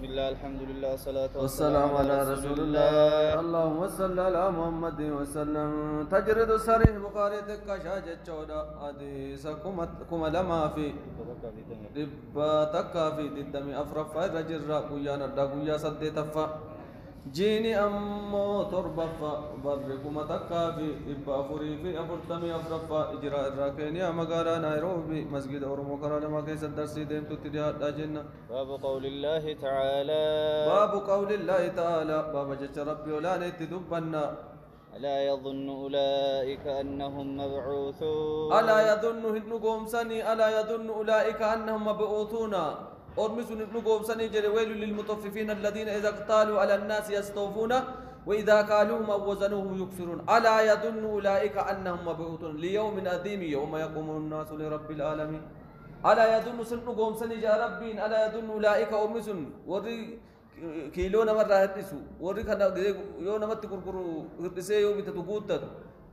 بسم الله الحمد لله والصلاة والسلام على رسول الله. اللهم صل على محمد وسلم. تجرد صريح بخاري تكاشا جتشودا حديث كما لما في ربا تكا في ددمي أفرفا رجل قويا نردا قويا سدي تفا جيني أمو تربفا بركما تكا في ربا فري في أفرتمي أفرفا إجراء الراكينيا مقالا نيروبي مسجد أورمو كرالا ما كيس الدرسي ديم تتريا داجنا. باب قول الله تعالى باب قول الله تعالى باب جت ربي ولا نتدبنا. ألا يظن أولئك أنهم مبعوثون ألا يظن هنقوم سني ألا يظن أولئك أنهم مبعوثون أرمس نقوم سني جل ويل للمطففين الذين إذا اقتالوا على الناس يستوفون وإذا كالوهم أو وزنوهم يكسرون. ألا يظن أولئك أنهم مبعوثون ليوم عظيم يوم يقوم الناس لرب العالمين. ألا يظن سنقوم سني جا ربين ألا يظن أولئك أرمس وري كيلو نمر راهتسو وري كنا يو نمت كركرو هرتسي يوم تتقوتت.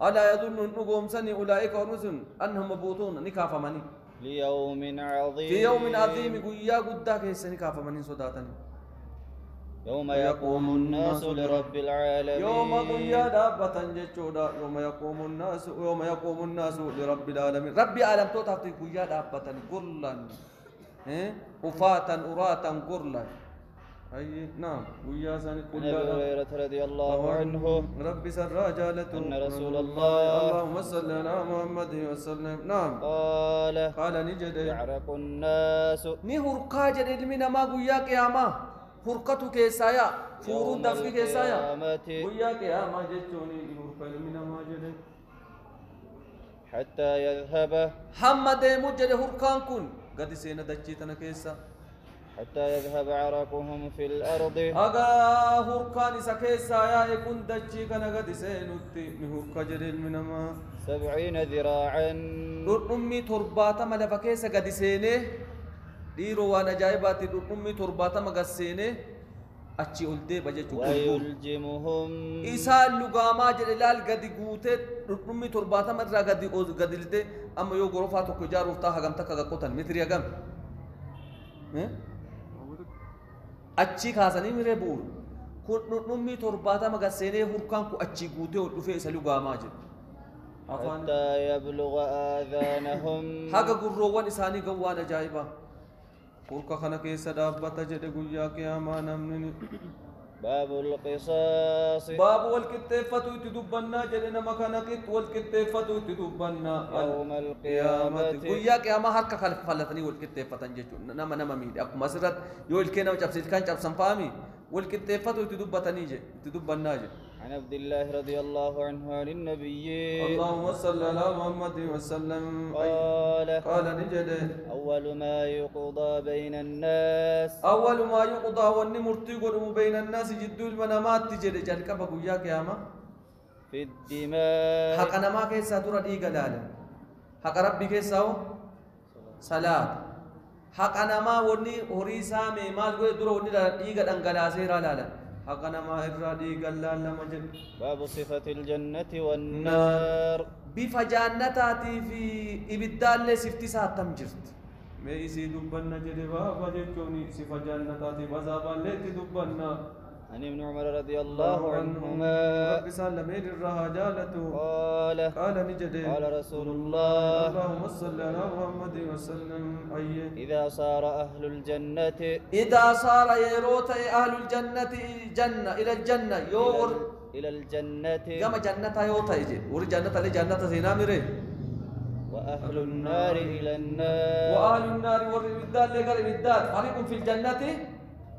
ألا يظن نقوم سني أولئك أرمس أنهم مبعوثون نكافة مني ليوم عظيم في يوم عظيم قويا قداك يسني كافة مني صداتني يوم يقوم الناس لرب العالمين يوم قويا دابة جتشودا يوم يقوم الناس لرب العالمين. ربي عالم توتاتي قويا دابة قرلا وفاتا أراتا قرلا. أي نعم قويا سني عن أبي هريرة رضي الله عنه ربي سر جالته أن رسول الله اللهم صل على محمد وسلم. نعم قال نجد يعرق الناس ni hurkaa jedhe ilmi namaa guyyaa qiyaamaa hurkatu keessaa yaa fuuruun dafqi keessaa yaa guyyaa qiyaamaa jechuun ni hurka ilmi namaa jedhe حتى يذهب hamma deemu jedhe hurkaan kun gadi seena dachii tana keessa حتى يذهب عرقهم في الأرض hagaa hurkaan isa keessaa yaa'e kun dachii kana gadi seenutti ni hurka jedhe ilmi namaa 70 ذراعا dhudhummii 70 lafa keessa gadi seenee dhiiroo waan ajaa'ibaatti dhudhummii 70 gad seenee achi ol deeba jechuudha. ويلجمهم isaan lugaamaa jedhe laal gadi guutee dhudhummii 70 irraa gadi lite amma yoo gorofaa tokko ijaaruuf ta'a hagam takka gaqqotan mitirii hagam achi kaasanii miree bu'uun kun dhudhummii 70 gad seenee hurkaan kun achi guutee ol dhufee isa lugaamaa jedhe. حتى يبلغ آذانهم haga gurroowwan isaanii gawwaan ajaa'ibaa hurka kana keessa dhaabbata jedhe guyyaa qiyaamaa namni. باب القصاص باب والكتفة تدبنا جلنا مكانك والكتفة تدبنا يوم القيامة ويا قيامة هرك خلفتني والكتفة تنجج نما ميد أكو مسرت يقول كنا وجبسيت كان جب سنفامي والكتفة تدبتني تدبنا عن عبد الله رضي الله عنه عن النبي اللهم صل على محمد وسلم قال نجد أول ما يقضى بين الناس أول ما يقضى والنمرتي بين الناس جد المنامات تجد جالك بقويا قيامة في الدماء حق نما كيسا دورا ديغا لالا حق ربي كيسا صلاة حق نما وني هريسا ميمال قوي دورا وني ديغا دنگلاسيرا لالا حق نما إرا ديغا لالا مجد. باب صفة الجنة والنار بفجانتاتي في إبدال لسفتي ساتم جرت ما يسي دبنا جدي بابا جتوني صفة جنتاتي بزابا لتي دبنا. عن ابن عمر رضي الله عنهما قال نجدي قال رسول الله اللهم صل على محمد وسلم. إذا صار أهل الجنة إذا صار يروت أهل الجنة جنة إلى الجنة يور إلى الجنة كما جنة يوتا يجي ور جنة لجنة سينامره وأهل النار إلى النار وأهل النار والردال لقر الردال فريق في الجنة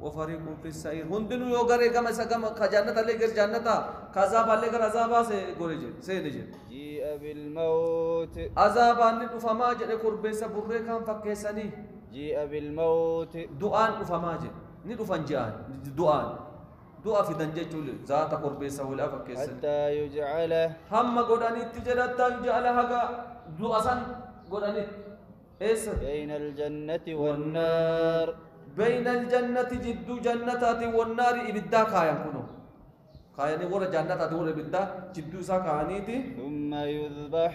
وفريق في السعير هندنو يوغري كما سكما خجنة لقر جنة كذاب لقر عذابا سي غوريجي سينجي جيء بالموت عذابا ندفما جد قربي سبره كان فكيسني جيء بالموت دعاء دفما جد ندفن جان دعاء في دنجة ذات قربي سولا فكيسني حتى يجعل هم قداني تجرت يجعل هذا دعاء سن قداني إيش بين الجنة والنار بين الجنة جد جنتات والنار إبدا كايم كنو كايني ورا جنتات ورا إبدا جد سا كانيتي ثم يذبح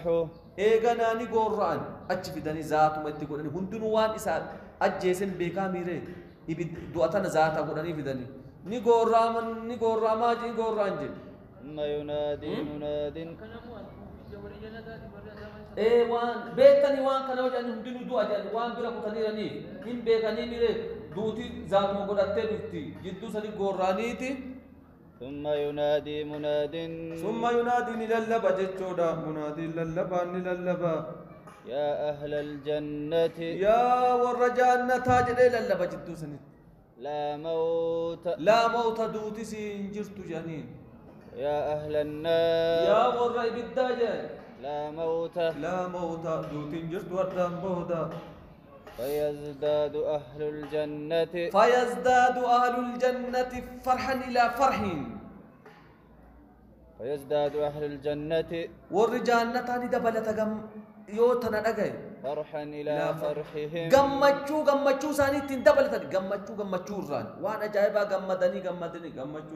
إيغاناني قرآن أجفدني ذات ما تقولني هندنوان إسات أجيسن بيكا ميري دواتنا ذاتا قراني فدني نيقول رامن نيقول راماجي نيقول رانجل ثم ينادي مناد إيه وان بيتني وان كان وجهني هم دينو دو أجل وان بيرا كتاني راني هم بيكاني ميري دوتي ذات مقدرتي دوتي جدو سني قرانيتي ثم ينادي مناد ثم ينادي للبا جتشودا منادي للبا للبا يا أهل الجنة يا ورجعنا تاجر للبا جدو سني لا موت دوتي سينجرت جانين يا أهل النار يا ورّي بالدجال لا موت دوتي جرت وردان بودا فيزداد أهل الجنة فرحا إلى فرح فيزداد أهل الجنة والرجال نتاني دبلة يوتنا دغاي فرحا إلى فرحهم غمچو ساني تين دبلة غمچو ران وانا جايبا غمدني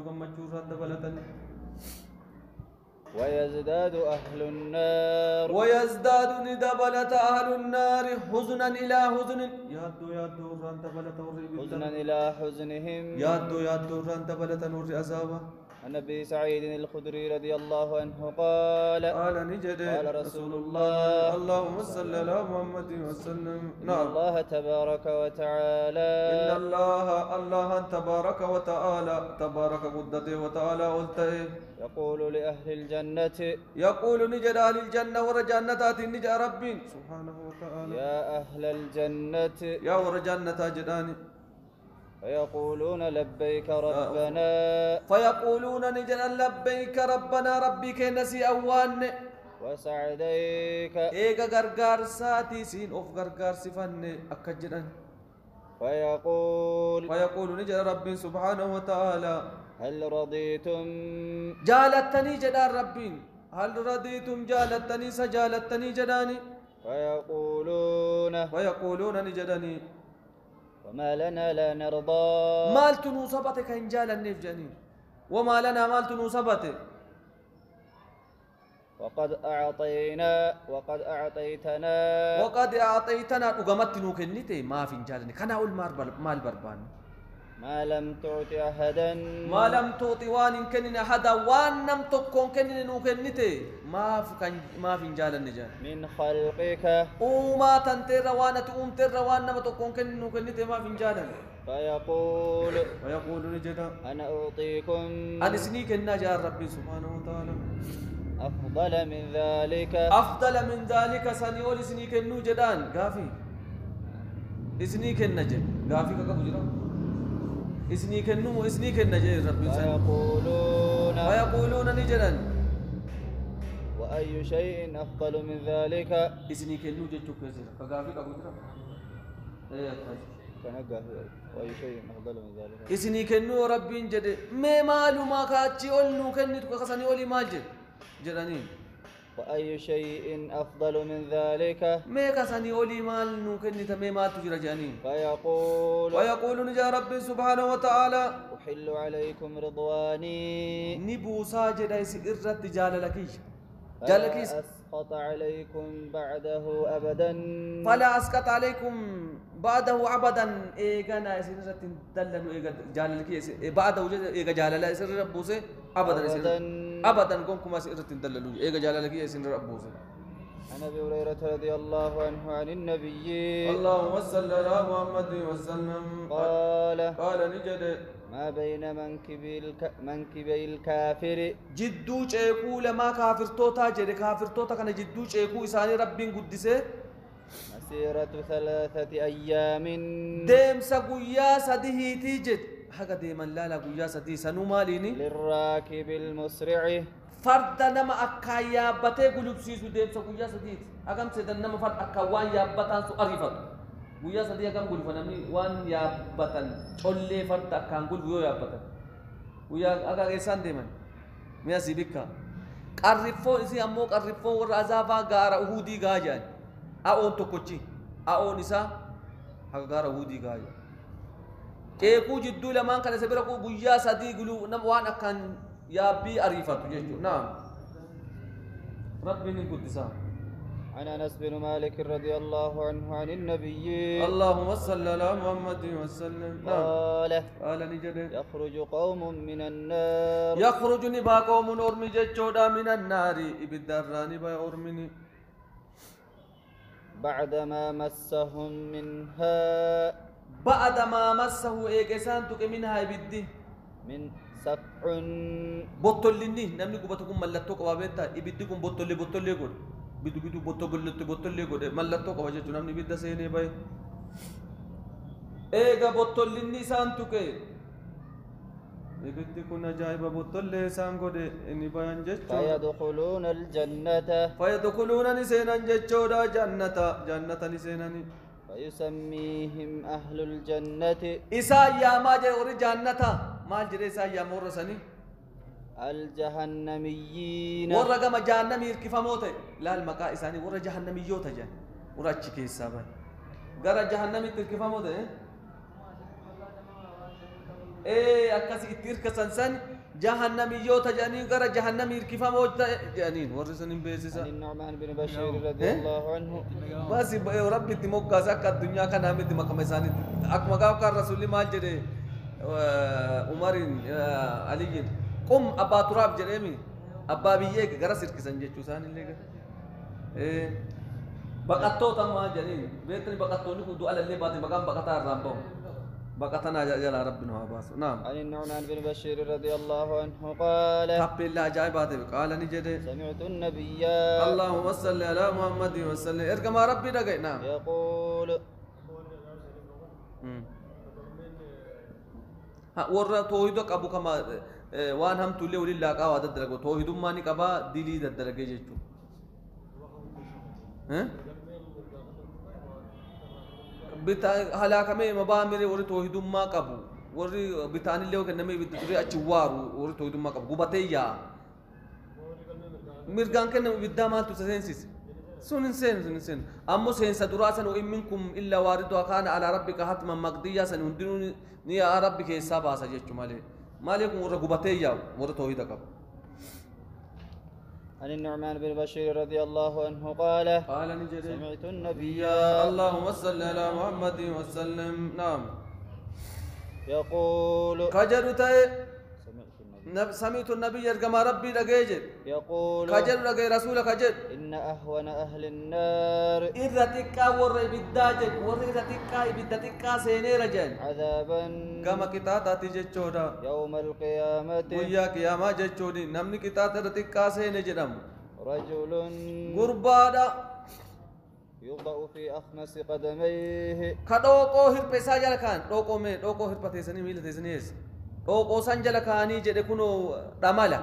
غمچو ران دبلتني ويزداد أهل ندبلة أهل النار حزنا إلى حزن يادو ران دبلة حزنا إلى حزنهم يادو ران دبلة نور أزابا عن ابي سعيد الخدري رضي الله عنه قال قال رسول الله اللهم صل على محمد وسلم إن الله تبارك وتعالى إن الله تبارك وتعالى تبارك قدته وتعالى قلته يقول لأهل الجنة يقول نجد أهل الجنة ورجنة نجد ربي سبحانه وتعالى يا أهل الجنة يا ورجنة جداني فيقولون لبيك ربنا فيقولون نجد لبيك ربنا ربك نسي أوان وسعديك إيغا غرغار ساتي سين أوف غرغار سفن أكجدن فيقول نجد ربي سبحانه وتعالى هل رضيتم جالتني جدار ربي هل رضيتم جالتني سجالتني جداني فيقولون نجدني وما لنا لا نرضى مال تنوصبتك إن جال النفجاني وما لنا مال تنوصبتك وقد أعطيتنا أقامت نوكنيتي ما في جالني كان أقول مال بربان ما لم تعطي أحدا ما لم تعطي وان كنن أحدا وان نم تكون كنن نوكنيتي ما في جالني جال من خلقك وما تنتر وانا تقوم تر وان نم تكون كنن نوكنيتي ما في جالني فيقول نجدا أنا أعطيكم أنا سنيك النجار ربي سبحانه وتعالى أفضل من ذلك سنيول سنيك النجدان غافي سنيك النجد غافي كبجرا سنيك النمو سنيك النجد ربي فيقولون نجدا وأي شيء أفضل من ذلك سنيك النجد كبجرا فغافي كبجرا وأي شيء أفضل من ذلك سنيك النو ربي جد ما مالو ما كاتشي أولو كنت كخسني أولي مالجد جرانين وأي شيء أفضل من ذلك ما كسني أولي مال نوكني تمي مال تجرى جانين ويقول نجا رب سبحانه وتعالى أحل عليكم رضواني نبوسا جدا سئرت جاللكيش أسقط عليكم بعده أبدا فلا أسقط عليكم بعده أبدا إيغانا سئرت دلنو إيغا جاللكي بعده إيغا جاللا سئرت بوسي أبدا قومكم سئرت دللو إيغا جاللكي سئرت بوسي عن ابي هريره رضي الله عنه عن النبي اللهم صل على محمد وسلم قال نجد ما بين منكبي الكافر جدو چيكو لما كافر توتا جد كافر توتا كان جدو چيكو إساني ربين قدسه مسيرة 3 أيام ديم سقويا سديه تيجد حقا ديما لا قويا سديه سنو ماليني للراكب المسرع فرد نما أكا يابته قلوب سيسو ديم سقويا سديه أقام سيدن نما فرد أكا وان يابتان سو أريفت قويا سديه أقام قلوب نمي وان يابتان تولي فرد أكا قلوب يابتان قويا أكا إيسان ديما ميا سيبكا قرفو إسي أمو قرفو ورأزافا غارة أهودي غاجان أون توكوتشي أون إسا حقا غارة أهودي غاجان كيكو جدو لمان كان سبركو قويا سديه قلوب نموان أكان يا بي أريفة تجيشو نعم ربي نقدسا عن أنس بن مالك رضي الله عنه عن النبي اللهم صل على محمد وسلم. نعم. قال نجد يخرج قوم من النار يخرج نبا قوم أرمي جتشودا من النار إبداراني با أرمني بعدما مسهم منها بعدما مسه إيكسان تك منها إبدي من سفع بطلني نمني قبتكم ملتو قوابيتا إبدكم بطلي قول bidu bidu bottollee godhe mallattoo qaba jechuun namni ibidda seenee bahe eega bottollinni isaan tuqe ibiddi kun ajaa'iba bottollee isaan godhe inni bayan jechuudha fayadkhuluuna ni seenan jechuudha jannata ni seenani فيسميهم أهل الجنة إسا يا ما جاء وري جنة ما جري إسا يا مورسني الجهنميين ورا كما جهنمي كيف موته لا المكا إساني ورا جهنميوت جان ورا تشكي السبب غرا جهنمي كيف موته إيه أكاسي كتير كسنسن جهنميوت جانين غرا جهنمي كيف موته جانين ورسنين بيسسا النعمان بن بشير رضي الله عنه بس ربي تموكا زكاة الدنيا كان عمد مكان إساني أكما قال رسول الله مال جري عمر علي قم أبا تراب جريمي أبا بيجي غرا سيركسن جيتشو سان اللي بقطو تما جنين بيتني بقطو نكو دو على اللي بعد مقام بقطا رامبو بقطنا جل ربنا واباس. نعم. عن النعمان بن بشير رضي الله عنه قال حب الله جايبات قال نجد سمعت النبي اللهم صل على محمد وسلم اركم ربي دغ. نعم. يقول ورا توحيدك ابو كما وان هم تولي ولله قا واد درغ توحيد ماني قبا دلي درغ جچو بتا هلاكمه مبامر ور توحيد ما قبو ور بتان اللي وكنمي بتري اچوارو ور توحيد ما قبو غبتيا مرغان كن بدا ما تسنسس سنن امو سنس دراسن وان منكم الا واردها كان على ربك حتما مقضيا سنندن يا ربك حسابا سجچو مالكم ور غبتيا ور توحيد قبو. عن النعمان بن بشير رضي الله عنه قال نجد سمعت النبي اللهم صل على محمد وسلم. نعم. يقول كجرت سمعت النبي يرجم ربي دغيج يقول كجر دغ رسول كجر إن أهون أهل النار إرتكا ور بداج ور إرتكا بدتكا سينيرجن عذابا كما كتاتا تجچودا يوم القيامة ويا قيامة جچودي نمني كتاتا رتكا سينجدم رجل غربادا يوضع في أخمس قدميه كدوكو هربسا جلكان دوكو هربتيسني ميلتيسنيس دوكو سنجلكاني جده كنو دمالا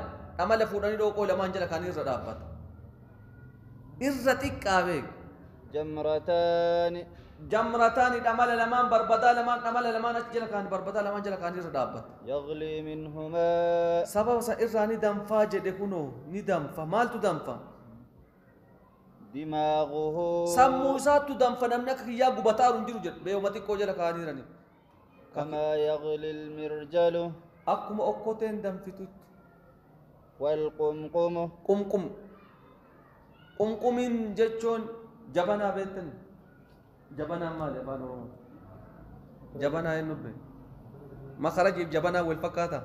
فوداني دوكو لمان جلكاني ردابات إرتكا جمرتان دمالا لمان بربدا لمان دمالا لمان جلكاني بربدا لمان جلكاني ردابات يغلي منهما سبب سإراني دمفا جده كنو ندمفا مالتو دمفا دماغه سمو ساتو دمفا نمنك يا غبتار انجرو جد بيومتي كو جلكاني راني كما يغلي المرجل أكما أكوتين دمفتوت والقمقم قمقمين جتشون جبنا بيتن جبنا مالي فانو جبنا ينبه ما خرج جبنا والفكاتا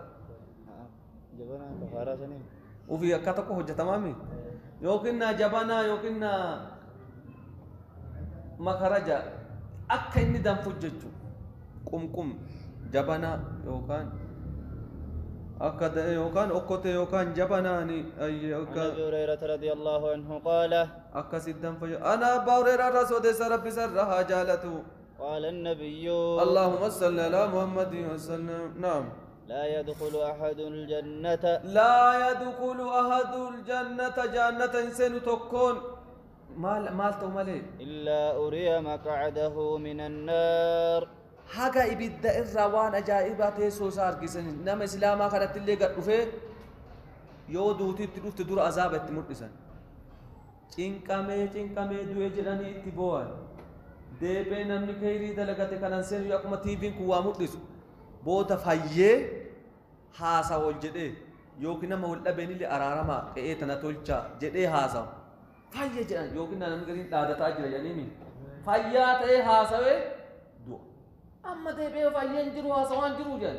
جبنا بخارا سنين وفي أكاتكو حجة تمامي يوكنا جبنا يوكنا ما خرج أكا إني دمفت جتشو قمقم جبنا يوكان أكد يوكان أكوتي يوكان جبناني أي عن أبي هريرة رضي الله عنه قال أكسيدن فجو أنا أبا هريرة رسول رب سرها جالته قال النبي اللهم صل على محمد وسلم. نعم. لا يدخل أحد الجنة جنة إنسان تكون مال تومالي إلا أري مقعده من النار haga ibidda irraa waan ajaa'ibaa teessoo isaa argisan nama islaamaa kanatti illee gad dhufee yoo duutiitti dhufte dura azaaba itti mul'isan cinqamee du'e jedhanii itti boo'an deebee namni khayrii dalagate kanan seenu akkuma tiiviin kun waa mul'isu booda fayyee haasawa ol jedhee yookiin nama wal dhabeen illee araaramaa qe'ee tana tolchaa jedhee haasawa فايا جان يوكنا نمغرين دادا تاجر يعني مين فايا تاي هاسوي دو اما دي بي فايا نجرو هاسوان جرو جان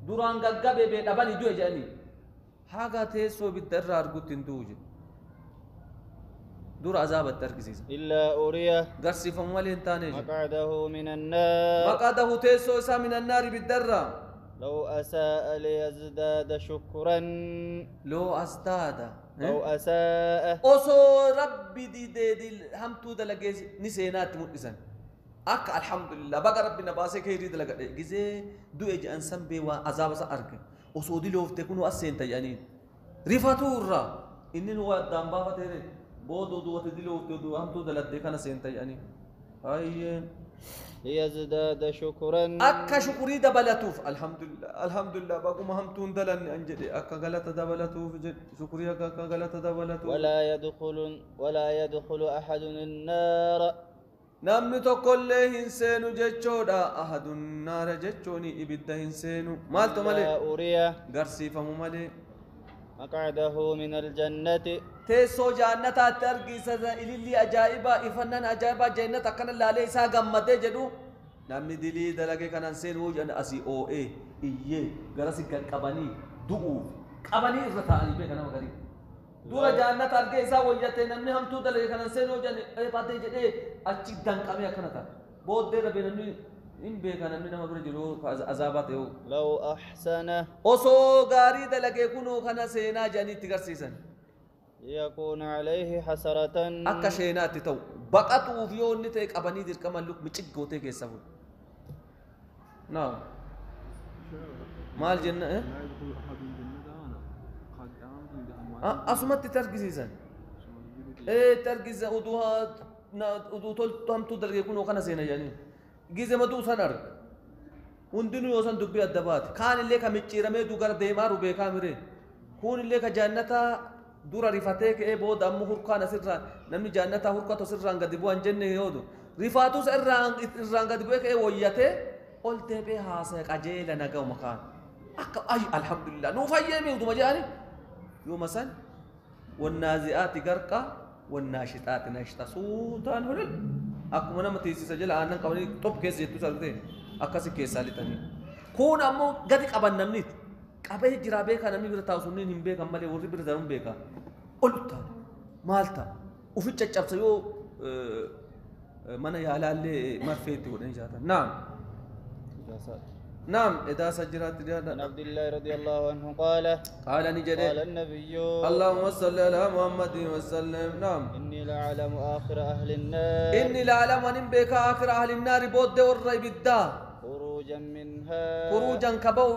دوران غغا بي بي دباني دو جاني حاجه تيسو بالدر ارغوت اندوج دور عذاب التركيز إلا أريه غرسي فمولين تاني مقعده من النار مقعده تيسو سا من النار بالدرة لو أساء ليزداد شكرا لو أزداد لو أساء أوسو ربي دي همتو دلقيز نسينات مؤسن أك الحمد لله بقى ربنا باسك هيري دلقا جزي دو إج أنسان بي وعذاب سأرك أوسو دي لو فتكونوا أسين تجاني رفاتو الرا إنن هو الدنبا فتيري بودو دو وتدلو تدو همتو دلقا كان سين تجاني أي ليزداد شكرا أكا شكري دبلتوف الحمد لله باقو مهمتون دلن أنجدي أكا غلطة دبلتوف شكري أكا غلطة دبلتوف ولا يدخل أحد النار نمني تقول هنسينو جيتشودا أحد النار جيتشوني إبدا هنسينو مالتو مالي أوريه غرسي فمو مالي مقعده من الجنة تيسو جانة ترقي سزا إلي أجائبا إفنان أجائبا جنة كان لالي سا غمدي جدو نمني دلي دلقي كان انسين وجان أسي أو إيه إيه غرسي قباني دعو قباني إرتاني بيكنا مغري دورا جانة ترقي سا وجاتي نمني هم تو دلقي كان انسين وجان إيه باتي جدي أچي دنق أمي أكنا بود دير بينني إن بيكنا نمني نمبر جلو عذابات يو لو أحسنه أوسو غاري دلقي كنو كان سينا جاني تغرسيسن يكون عليه حسرة أكا شينات تو بقاتو فيون نتيك أباني دير كمان لوك مچك غوتي كيسافو نعم مال جنة إيه أسمت تركيزيزن إيه تركيز أدوها أدو تول تام تو درجة يكون وكنا سينا يعني جيزة ما دو سنر وندنو يوسن دبي الدبات كان اللي كمتشير مي دو غرب ديمار وبيكا مري كون اللي كجنة دورا رفاتك إيه بود أم هرقان سرّان نمني جنة هرقان تسرّان قد يبوان جنة يهودو رفاتو سرّان قد يبوك إيه وياته قلت به هاسك أجيل نجاو مكان أي الحمد لله نوفي يمي ودو مجاني يوم مثلا والنازئات غرقا والناشطات نشطا سوتان هلل أكو منا متيسي سجل آنن قبلي توب كيس جتو سالته أكاسي كيس سالي تاني كون أمو قدك أبان نمنيت قبل جرابه كان نمني برتاو سنين هم بيك أمالي وري برزارم بيكا قلتا مالتا وفي تشاب سيو منا يالالي ما فيتي ودن جاتا نعم نعم إذا سجرات رياضة عن عبد الله رضي الله عنه قال نجد قال النبي اللهم صل على محمد وسلم نعم إني لأعلم آخر أهل النار إني لأعلم أن بك آخر أهل النار بود والرأي بالدا خروجا منها خروجا كبو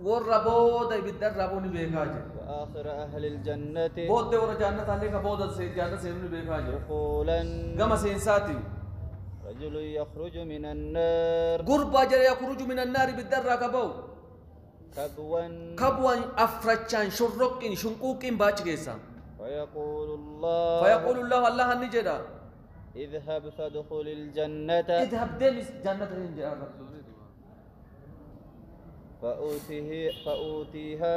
والربود بالدر ربوني بكاج وآخر أهل الجنة بود ورجانة عليك بود السيجانة سيرني بكاج دخولا كما سينساتي رجل يخرج من النار قرب أجر يخرج من النار بالدر كبو كبوا أفرجان شرقين شنقوقين باج جيسا فيقول الله الله النجدا اذهب فادخل الجنة اذهب دمس جنة الجنة فأوتيها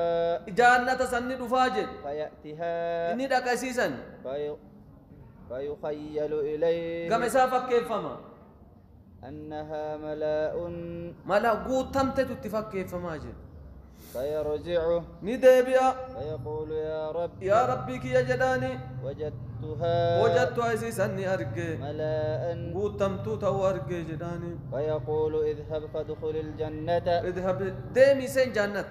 جنة سند فاجد فيأتيها إني دك أسيسا فيخيل إليه كم إسافك كيف فما أنها ملاء قوتم تتفك كيف فما جد فيرجعه ندبيا فيقول يا ربي كي يجداني وجدتها أسيسا أرجع ملاء قوتم تو أرجع جداني فيقول اذهب فادخل الجنة اذهب ديمي سين جنة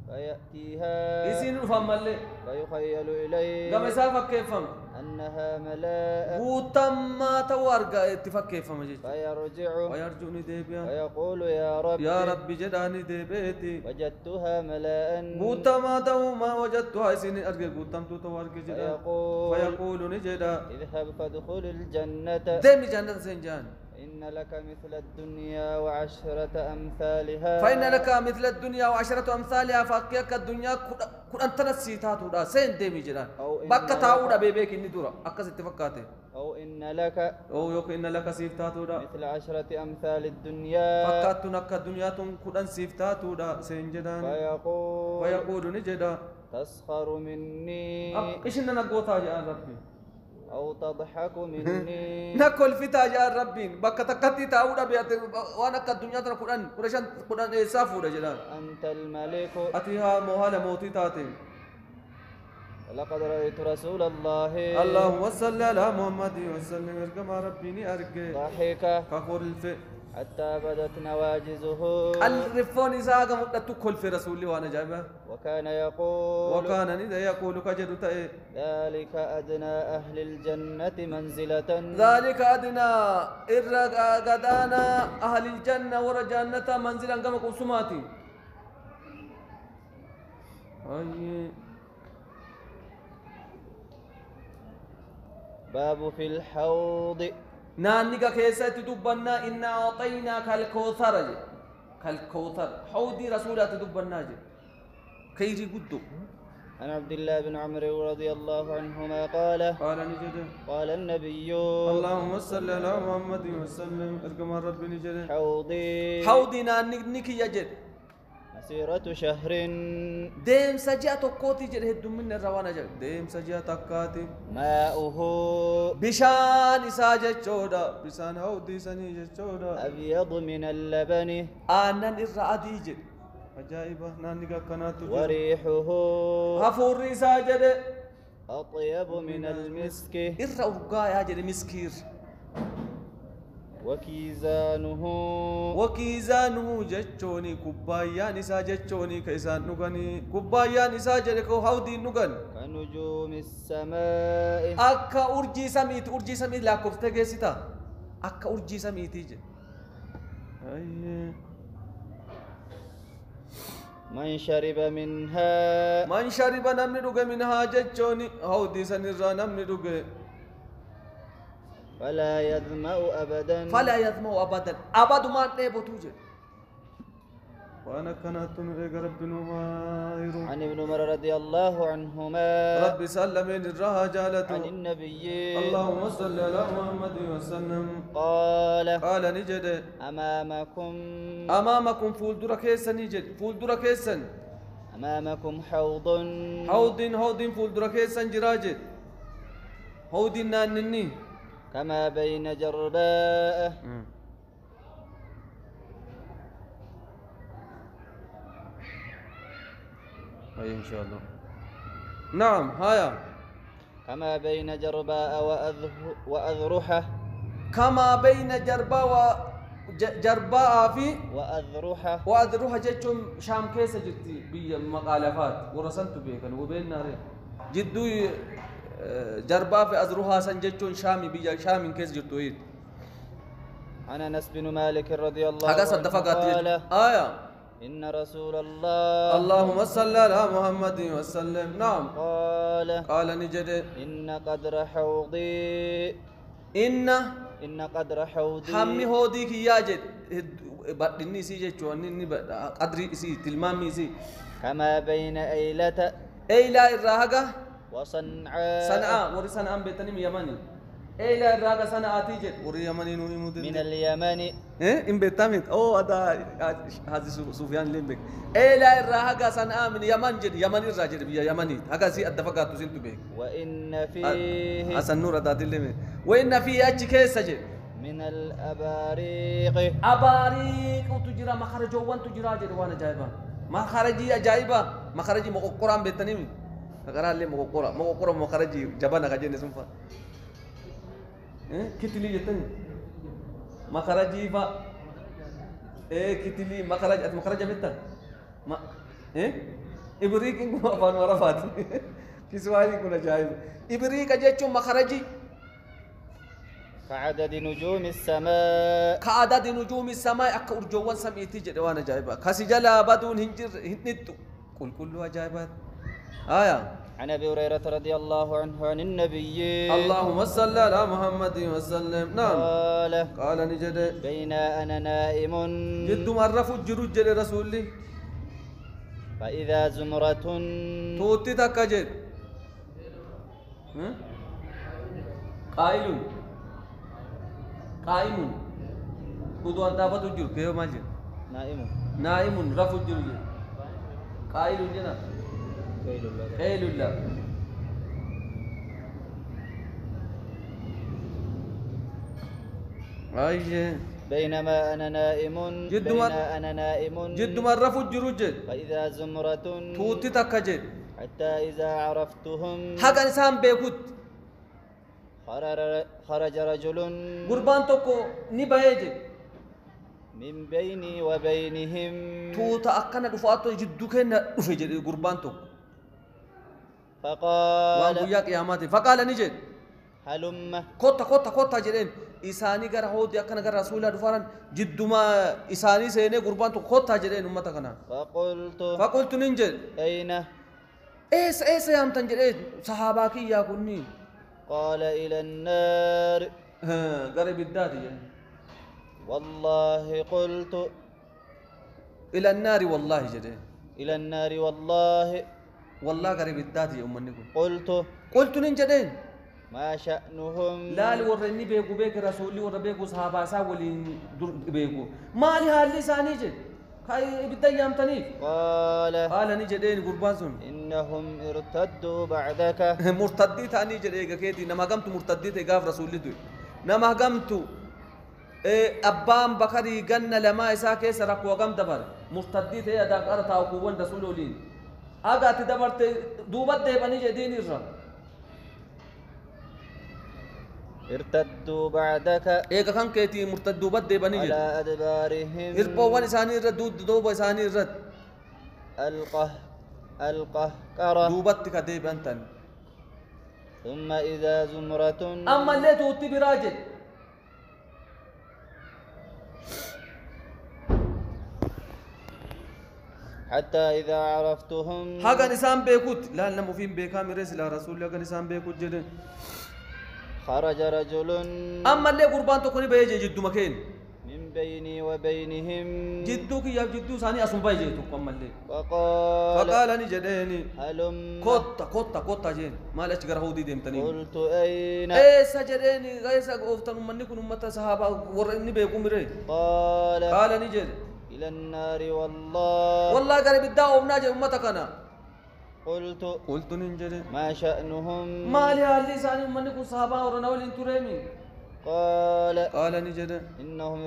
فيأتيها يسين فمالي فيخيل إليه كم إسافك كيف فما أنها ملاء قوتم ما تو أرجع اتفك كيف فما جد فيرجعه ويرجعني ديبيا فيقول يا رب جداني ديبيتي وجدتها ملاء قوتم ما تو ما وجدتها يسين أرجع قوتم تو أرجع جداني فيقول نجدا اذهب فادخل الجنة ديمي جنة سنجان إن لك مثل الدنيا وعشرة أمثالها فإن لك مثل الدنيا وعشرة أمثالها فأكيك الدنيا كن أنت نسيتها تودا سين ديمي جدان بكا تاودا بيبيك إني دورا أكس اتفقاته أو يوك إن لك سيفتها تودا مثل 10 أمثال الدنيا فكاتنك الدنيا كن سيفتها تودا سين جدان فيقول نجدا تسخر مني إيش إننا نقوتها يا ربي أو تضحك مني نقول في تاجر ربين بكتكتي تاودا بيات وانا كالدنيا ترى قرآن إسافو رجلان أنت الملك أتيها موهالة موتي تاتي لقد رأيت رسول الله اللهم صل على محمد وسلم ارجم ربيني ارجع ضحك كقول الف حتى بدت نواجزه الرفون إذا قمت تكل في رسول الله وانا جايبه وكان ندى يقول كجد تأي ذلك أدنى أهل الجنة منزلة ذلك أدنى إرقادانا أهل الجنة ورجانة منزلا كما قسماتي باب في الحوض نانيكا كيسة تدبنا إنا أعطيناك الكوثر كالكوثر حوضي رسولات تدبنا كيري قدو عن عبد الله بن عمرو رضي الله عنهما قال نجد قال النبي اللهم صل على محمد وسلم ارجم ربي نجد حوضي نانيك يجد مسيرة شهر ديم سجاة كوتي جد هدو من الروانا جد ديم سجاة تكاتي ماؤه بشان إساجة جودا بشان حوضي سنيجة جودا أبيض من اللبن آنان إرادي جد أجائبة نانيكا كانت وريحه هفور إساجة أطيب من المسك إرأوغا يا جد مسكير وكيزانه جتشوني كوبايا نسا جتشوني كيسان نغني كوبايا نسا جدكو حوضي نغن كنجوم السماء أكا أرجي سميت لا كفتة جيسيتا أكا أرجي سميتي جي من شرب منها نمني نغ منها جتشوني حوضي سنرى نمني نغ فلا يظمأ أبدا أبد ما نبو توجد وأنا كانت نريق رب نمائر عن ابن عمر رضي الله عنهما رب سلمين الرها جالته عن النبي اللهم صل على محمد وسلم قال نجد أمامكم فولدر كيسن نجد فولدر كيسن أمامكم حوض فولدر كيسن جراجد حوض نانني كما بين جرباء أي إن شاء الله نعم هيا كما بين جرباء وأذرحة كما بين جرباء في وأذرحة جتشم شام كيسة جتي بي مقالفات ورسنت بيكن وبين نار جدو جرباء في أذرحة سنجتشون شامي بي شام كيس جتويد عن أنس بن مالك رضي الله عنه قال إن رسول الله اللهم صل على محمد وسلم نعم قال نجد إن قدر حوضي إن قدر حوضي حمي هودي كياجد بدني سي جچون ني قدري سي تلمامي سي كما بين أيلة الراغا وصنعاء ورسنعاء بيتني يمني أيلة الراغا صنعاء تيجد وري يمني نو من اليمن إن بيتامت هذا هذا سفيان ليمبك أيلة الراغا صنعاء من يمن جد يمني الراجل بيا يمني هذا سي الدفقات تسنت به وإن فيه حسن نور دادي لمن وإن فيه أشكي سجد من الأباريق وتجرى مخرجو وان تجرى جد وانا جايبا مخرجي أجايبا مخرجي مقرام بيتني نقرأ لي مقرأ مخرجي جبانا كجين سنفا كتلي جتني مخرجي فا كتلي مخرج بيتا ما إبريك إنكم أفان ورفات كسواني كنا جايب إبريك أجتشو مخرجي كعدد نجوم السماء أكا أرجوان سميتي جدوانا جايبا كسجلا بدون هنجر هنتو كلها جايبات عن أبي هريرة رضي الله عنه عن النبي اللهم صل على محمد وسلم نعم قال نجد بين أنا نائم جد مرف الجروج جل رسولي فإذا زمرة توتي تكجد قائم خذوا أنت أبى تجر كيف ماجد نائم رف الجروج قائل جنا قيل الله أيه بينما أنا نائم جد بين مر أنا نائم جد مرة فجر جد فإذا زمرة توتي تكجد حتى إذا عرفتهم حق إنسان بيكوت خرج رجل قربان توكو نبايجد من بيني وبينهم توتا أكنا دفعتو جدو كنا دفجد قربان توكو فقال وياك يا ماتي فقال نجد هلم كوتا جدين إساني غير هودي أكنا غير رسول الله دفارن جدو ما إساني سيني قربان تو كوتا جدين أمتا كنا فقلت ننجد أين إيس يا أمتن جدين صحاباكي يا كني قال إلى النار قريب الداتي يعني. والله قلت إلى النار والله جدين إلى النار والله قريب الداتي أمنكم قلت ننجدين ما شأنهم لا لورني بيكو بيك رسولي ور بيكو صحابة ساولين بيكو ما لي هالي ساني جد هاي بدأ يامتني قال نجدين قربان إنهم ارتدوا بعدك مرتدي تاني جديك كيتي نما قمت مرتدي تقاف رسولي دوي نما قمت أبام بكري جنة لما إساك سرق وقم دبر مرتدي تي أداك أرتا وقوان رسولين أجا تدبرت دوبت ده بني جدين الرب ارتدوا بعدك إيه كان كيتي مرتدوا بد ده بني على أدبارهم إربوان إساني رد دوب إساني رد القهقرة دوبت كده بنتن ثم إذا زمرة أما اللي توتي براجل حتى إذا عرفتهم حقا نسان بيكوت لا لما فين بيكا مرس لا رسول الله نسان بيكوت جدن خرج رجل أما اللي قربان تكوني بيجي جدو مكين من بيني وبينهم جدوك يا جدو ساني أسم بيجي تقوم اللي فقال أني جديني هلم كوتا جين ما ليش جرهو دي دمتني قلت أين إيه سجدني غيسا قفتن مني كن أمتا صحابة ورني بيكم مري قال أني جد إلى النار والله قريب الدعوة ومناجة أمتك أنا قلت ننجد ما شأنهم ما لي هالي ساني منكم صحابة ورنول انتريمي قال نجد إنهم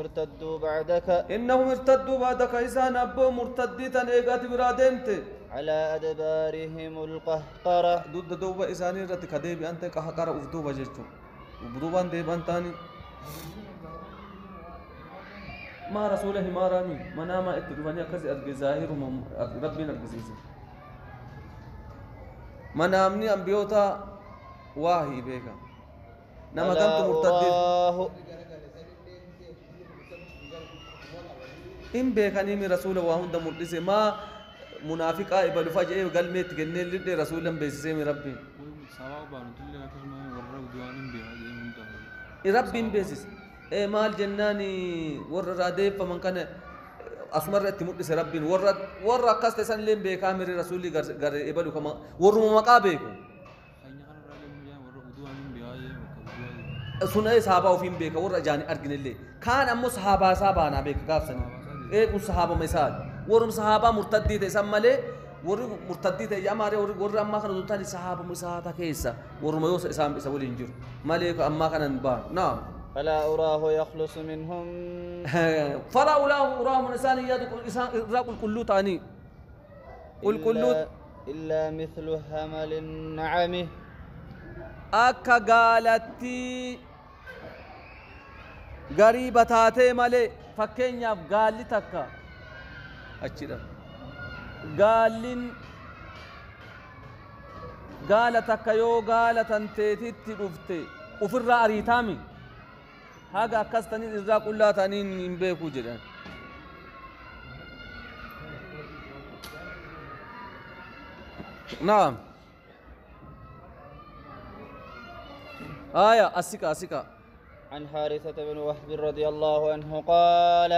ارتدوا بعدك إسان أبو مرتديتا إيقات برادمت على أدبارهم القهقرة ضد دوبا إساني رت كديب أنت قهقرة أفدوبا جيتو وبدوبان ديبان تاني ما رسوله ما رامي مناما اتدفاني أكسي أرقي ظاهر ربنا أرقسيسي منامني أنبيوتا واهي بيكا نما كنت مرتدين إن بيكاني من رسول واهن دا مرتسي ما منافق آئبا لفاجئ وقال ميت جنين لدي رسولا بيسيسي من ربي ربي بيسيس إيه مال جناني ور راديب فمن كان أسمر تمرتسي ربي ور كاست سن لين بيكامر رسولي غر إبلو كما ور مقابيكو سنة صحابة وفين بيكا ور جاني أرجن اللي كان أمو صحابة أنا بيكا كافسني إيه كل صحابة مثال ورم صحابة مرتدي تسمى له ور مرتدي تيجي أماره ور أما كانوا تاني صحابة مساعدة كيسا ورم يوس إسام إسوي الإنجيل مالك أما كان نبان نعم فلا أراه يخلص منهم فلا أراه من إنسان يدخل كل تاني كل إلا مثل همل النعم أكا قالتي غريبة تاتي مالي فكين ياب قالي تكا أجيدا قالتك يو قالت انتيتي تلفتي وفر أريتامي هذا أكستني إذا كلها تانين ينبيكو جدا نعم آية أسكا عن حارثة بن وهب رضي الله عنه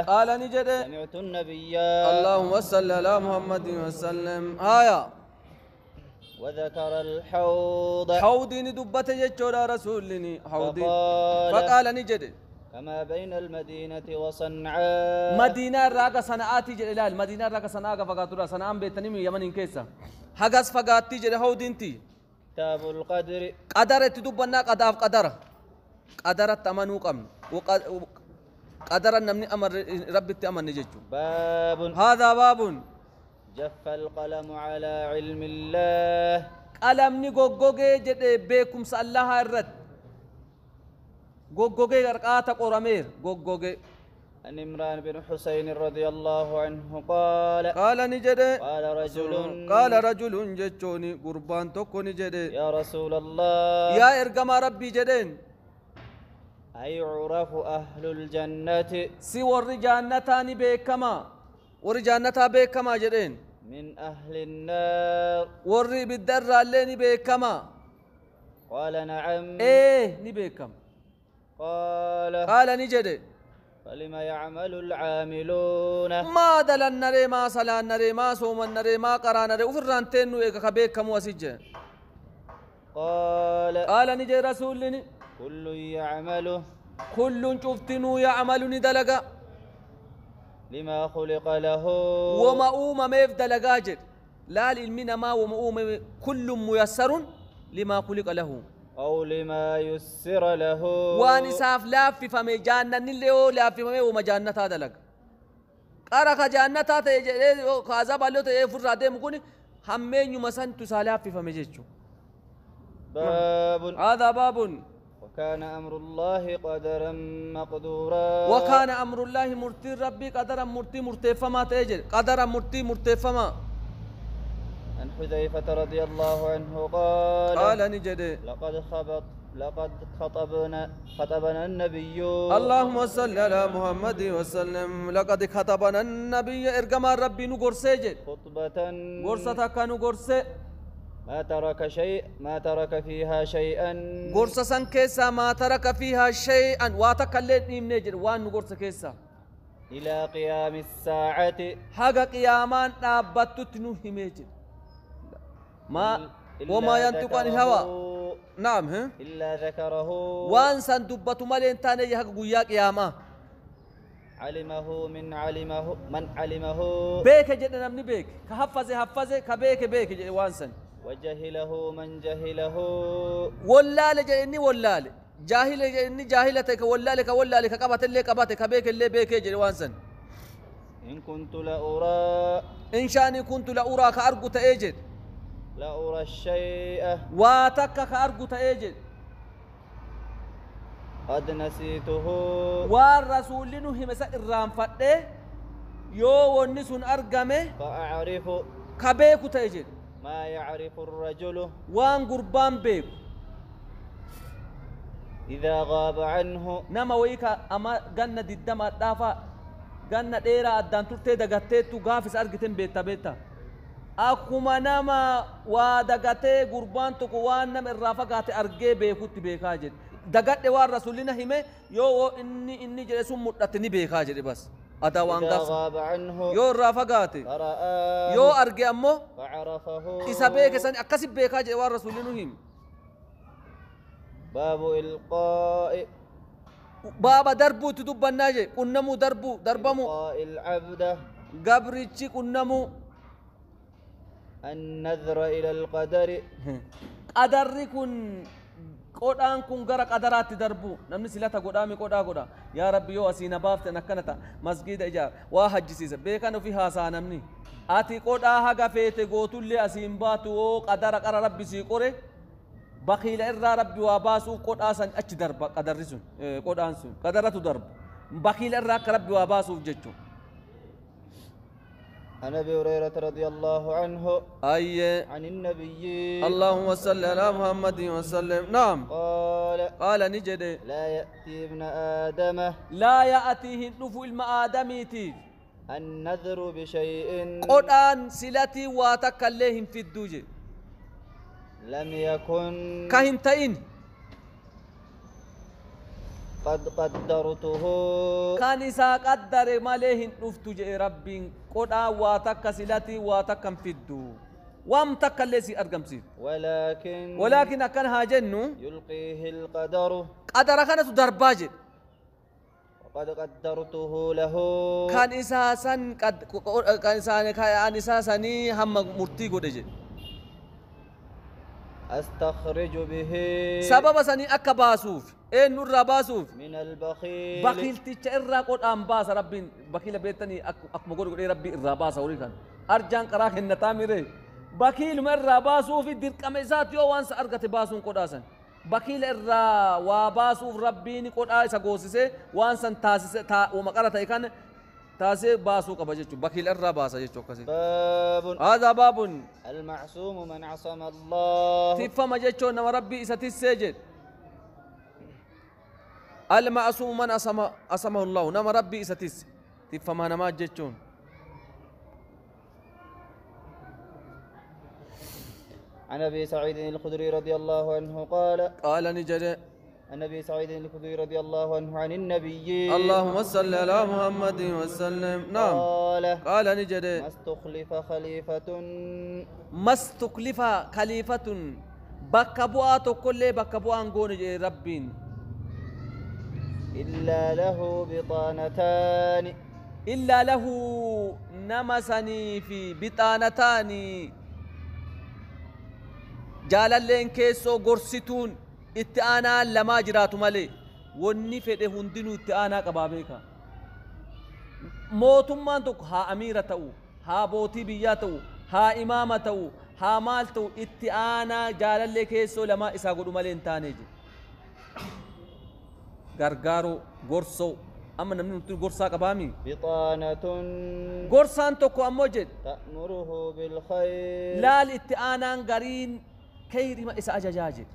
قال نجد سمعت النبي اللهم صل على محمد وسلم آية وذكر الحوض حوضي ندبت يجورا رسولني حوضي فقال نجد كما بين المدينة وصنعاء مدينة راقة صنعاتي جلال مدينة راقة صنعاء فقاتورا صنعاء بيتنمي يمن كيسا حقاس فقاتي جل حوض انتي كتاب القدر قدر تدبنا قداف قدر قدرت تمنو قم قدر النمني أمر ربي تأمن نجتو باب هذا باب جف القلم على علم الله قلم ني غوغوغي جد بكم الله الرد غوغوغي غرقاتا قرامير غوغوغي عن عمران بن حسين رضي الله عنه قال نجد قال رجل جتوني قربان توكو نجد يا رسول الله يا إرقما ربي جدين أيعرف أهل الجنة سوى الرجانتان بكما ورجانتا بكما جدين من أهل النار وري بالدر اللي بكما قال نعم إيه نبيكم قال نجد فلما يعمل العاملون ما دل النري ما صلى النري ما صوم النري ما قرأ النري وفران تنو إيكا بكم وسجن قال نجي رسولني كل يعمله كل شفتنو يعمل ندلقا لما خلق له وما أوما ميف دلقاجر لا للمنا ما وما أوما كل ميسر لما خلق له أو لما يسر له وان ساف لاف فمي جانة نليو لاف فمي وما جانة دلق قارك جانة خازب اللو تيفر رادي مكوني همين يمسان تسالاف فمي جيشو باب هذا باب وكان أمر الله قدرا مقدورا وكان أمر الله مرتي ربي قدرا مرتي فما تيجر قدرا مرتي فما عن حذيفة رضي الله عنه قال نجد لقد خطبنا النبي اللهم صل على محمد وسلم لقد خطبنا النبي ارجما ربي نغرسج خطبة غرسة كانوا غرسة ما ترك فيها شيئا غرسة سان كيسا ما ترك فيها شيئا واتكلت نيمنجر وان غرسة كيسا إلى قيام الساعة حق قيامان نابتت نهمجر ما وما ينطق عن الهوى نعم إلا ذكره وان سندبت مالين تاني حق قيا قياما علمه من علمه بيك جدنا من بيك كحفظ كبيك جد وانسن وجهله من جهله والله جئني والله جاهل جئني جاهلتك والله كقبت اللي قبت كبيك اللي بيك جد وانسن إن كنت لأرى إن شاني كنت لأرى كأرجو تأجد لأرى الشيء واتك كأرجو تأجد قد نسيته والرسول لنه مسا الرام فده يو ونسون أرجمه فأعرف كبيك تأجد ما يعرف الرجل وان قربان بيك إذا غاب عنه نما ويكا أما جنة الدم دافا جنة إيرا أدان ترتي دقتي غافس أرجتين بيتا أكما نما ودقتي قربان تقوان نم الرافقات أرجي بيكوت بيكاجد دقت وار رسولنا هم يو إني جلسوا متتني بيكاجد بس أدوان إذا غاب عنه يو الرافقات يو أرجي أمه فعرفه إسا بيك سن أكسب بيكاجد وار رسولنا هم باب إلقاء بابا دربو تدب الناجي كنمو دربمو إلقاء العبد قبرتشي كنمو النذر إلى القدر قدر كن قدان كن غرا قدرات دربو نمني سلاتا قدامي قدا يا ربي يو أسينا بافت نكنتا مسجد إجار واحد جسيسة بيكانو فيها سانمني آتي قدا هاقا فيتي قوتو اللي أسين باتو قدر قرى ربي سيقوري بخيل إرى ربي واباسو قدا سن أچ درب قدر رسون قدان سن قدراتو درب بخيل إرى ربي واباسو ججو عن ابي هريره رضي الله عنه عن النبي اللهم صل على محمد وسلم نعم قال نجد لا ياتي ابن ادم لا ياتيه نفو المآدميتي النذر بشيء قرآن سلتي واتكلهم في الدوجه لم يكن كهنتين قد قدرته كان إسا قدر مالهن نفتج ربي قدا واتك سلاتي واتكم فدو وام تكلسي أرقمسي ولكن أكن هاجنو يلقيه القدر قدر كانت درباجد وقد قدرته له كان إساسا كان إساسا هم مرتي قدجد أستخرج به سبب سني أكا باسوف إيه نور باسوف من البخيل بخيل تجرا قد أم باس ربي بخيل بيتني أك مقول قد ربي الرباس أوريكان أرجان كراك النتاميري بخيل من رباسوف الدير كميزات يو وانس أرغت باسون قد أسن بخيل الرا وباسوف ربيني قد آيسا قوسيسي وانسان تاسيسي ومقارة إيكان تاسي باسو كبجتشو بخيل الرباس جتشو كسي باب هذا باب المعصوم من عصم الله تفهم جتشو نما ربي إساتيس سجد المعصوم من أسمه الله نما ربي إساتيس تفهم أنا ما جتشون عن أبي سعيد الخدري رضي الله عنه قال نجد النبي سعيد الخدري رضي الله عنه عن النبي اللهم صل على محمد وسلم نعم قال نجد ما استخلف خليفة بكبوات كل بكبوان قون ربين إلا له بطانتان إلا له نمسني في بطانتان جالالين كيسو غرستون اتعانا لما جراتو مالي وني فده هندنو اتعانا قبابيكا موتمان توك ها أميرة تو ها بوتي بيا تو ها إمامة تو ها مال تو اتعانا جالالي كيسو لما إسا قدو مالي انتاني جي غرغارو غرسو أما نمني نتو غرسا قبامي بطانة غرسان توكو أمو جد تأمره بالخير لا الاتعانا غرين كيري ما إسا أجاجاجد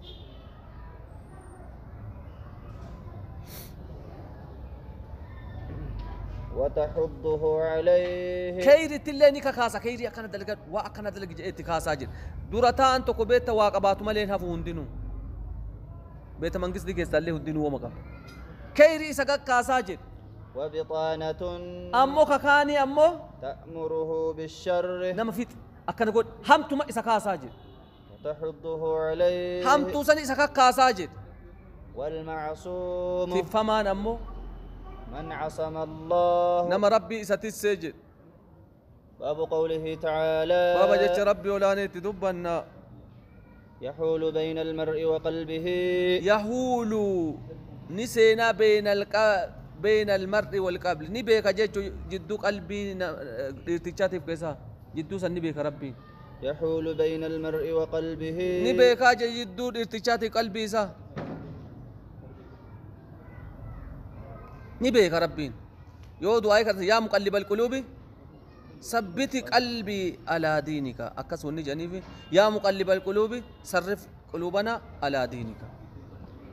وتحضه عليه كيري تليني كاسا كيري أكنا دلقات وأكنا دلق جئت كاسا جد دورتا أنتو بيت واقباتو ملين هفو هندنو بيت منقص دي كيس دالي هندنو ومقا كيري إسا كاسا جد وبطانة أمو كاكاني أمو تأمره بالشر نما فيت أكنا قول همتو ما إسا كاسا جد وتحضه عليه همتو سن إسا كاسا جد والمعصوم في فمان أمو من عصم الله نما ربي إساتي السجد باب قوله تعالى بابا جيش ربي ولاني تدبنا يحول بين المرء وقلبه يحول نسينا بين المرء والقلب نبيك جيش جدو قلبي ارتجاتي كيسا جدو سن نبيك ربي يحول بين المرء وقلبه نبيك جدو ارتجاتي قلبي سا نبيك ربين يودو آيك يا مقلب القلوب ثبت قلبي على دينك أكسوني جنيفي يا مقلب القلوب صرف قلوبنا على دينك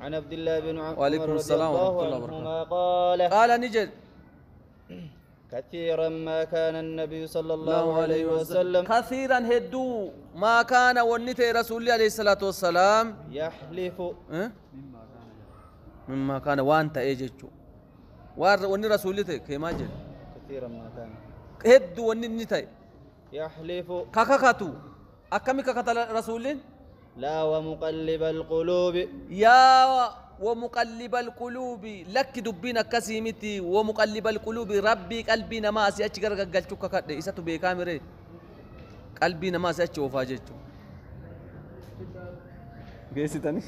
عن عبد الله بن عمر وعليكم السلام ورحمة الله وبركاته قال نجد كثيرا ما كان النبي صلى الله عليه وسلم كثيرا هدو ما كان ونتي رسول الله عليه الصلاة والسلام يحلف مما كان وانت ايجيتشو وني رسولته كما جل كثيرا ما كان هد وني نتاي يحلف كاكاكاتو أكمي كاكاتا رسول لا ومقلب القلوب يا ومقلب القلوب لك دبينا كسيمتي ومقلب القلوب ربي قلبي نماسي أشكر قلتو كاكات إساتو بكاميري قلبي نماسي أشكر وفاجتو جيسي تاني